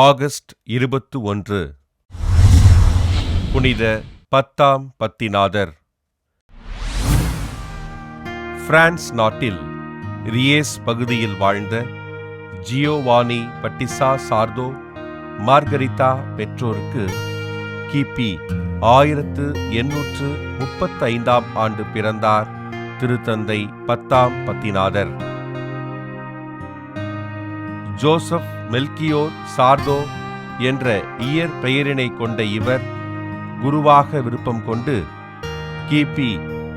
August 21 புனித பத்தாம் பத்திநாதர். France நாட்டில் ரியேஸ் பகுதியில் வாழ்ந்த ஜியோவானி பட்டிசா சார்தோ மார்கரிதா பெற்றோருக்கு கிபி 1835 ஆண்டு பிறந்தார் திருத்தந்தை பத்தாம் பத்திநாதர். ஜோசப் மெல்கியோர் சார்தோ என்ற இயற்பெயரினை கொண்ட இவர் குருவாக விருப்பம் கொண்டு கிபி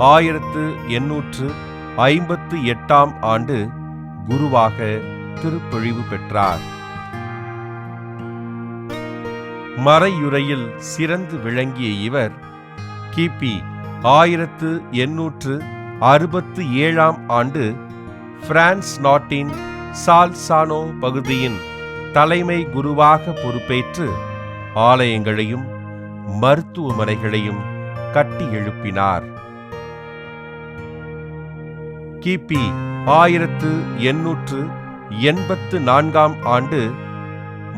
1858 ஆண்டு குருவாக திருப்பொழிவு பெற்றார். மறையுறையில் சிறந்து விளங்கிய இவர் கிபி 1867 ஆண்டு பிரான்ஸ் நாட்டின் சால்சானோ பகுதியின் தலைமை குருவாக பொறுப்பேற்று ஆலயங்களையும் மருத்துவமனைகளையும் கட்டி எழுப்பினார். கிபி 1884 ஆண்டு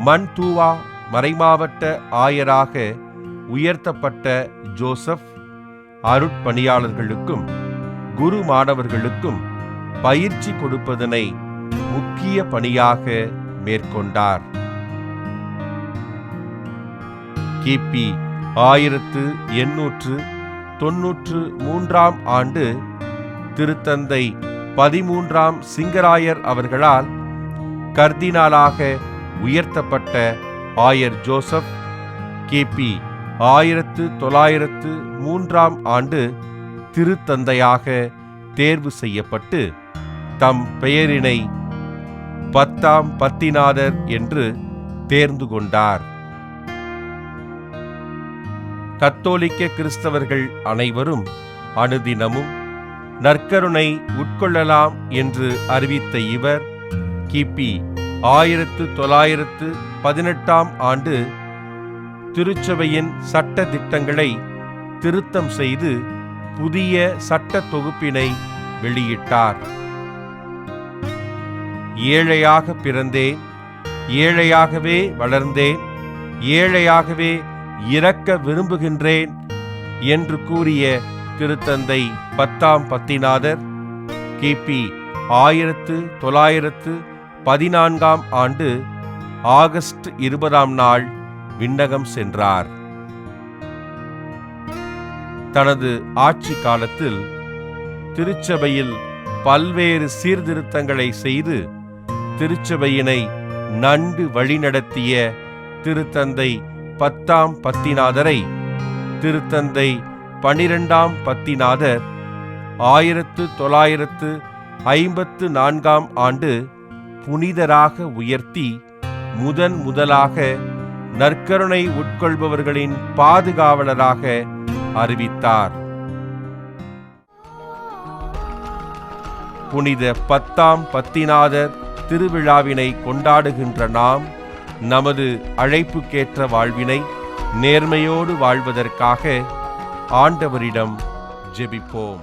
மன்தூவா மறைமாவட்ட ஆயராக உயர்த்தப்பட்ட ஜோசப் அருட்பணியாளர்களுக்கும் குரு மாணவர்களுக்கும் பயிற்சி கொடுப்பதனை முக்கிய பணியாக மேற்கொண்டார். கிபி 1893 ஆண்டு திருத்தந்தை 13 சிங்கராயர் அவர்களால் கர்தினாலாக உயர்த்தப்பட்ட ஆயர் ஜோசப் கிபி 1903 ஆண்டு திருத்தந்தையாக தேர்வு செய்யப்பட்டு தம் பெயரினை பத்தாம் பத்திநாதர் என்று தேர்ந்து கொண்டார். கத்தோலிக்க கிறிஸ்தவர்கள் அனைவரும் அனுதினமும் நற்கருணை உட்கொள்ளலாம் என்று அறிவித்த இவர் கிபி 1918 ஆண்டு திருச்சபையின் சட்ட திட்டங்களை திருத்தம் செய்து புதிய சட்ட தொகுப்பினை வெளியிட்டார். ஏழையாக பிறந்தேன், ஏழையாகவே வளர்ந்தேன், ஏழையாகவே இறக்க விரும்புகின்றேன் என்று கூறிய திருத்தந்தை பத்தாம் பத்திநாதர் கிபி 1914 ஆண்டு ஆகஸ்ட் 20 விண்ணகம் சென்றார். தனது ஆட்சி காலத்தில் திருச்சபையில் பல்வேறு சீர்திருத்தங்களை செய்து திருச்சபையினை நன்கு வழிநடத்திய திருத்தந்தை பத்தாம் பத்திநாதரை திருத்தந்தை 12 பத்திநாதர் 1954 ஆண்டு புனிதராக உயர்த்தி முதலாக நற்கருணை உட்கொள்பவர்களின் பாதுகாவலராக அறிவித்தார். புனித பத்தாம் பத்திநாதர் திருவிழாவினை கொண்டாடுகின்ற நாம் நமது அழைப்புக்கேற்ற வாழ்வினை நேர்மையோடு வாழ்வதற்காக ஆண்டவரிடம் ஜெபிப்போம்.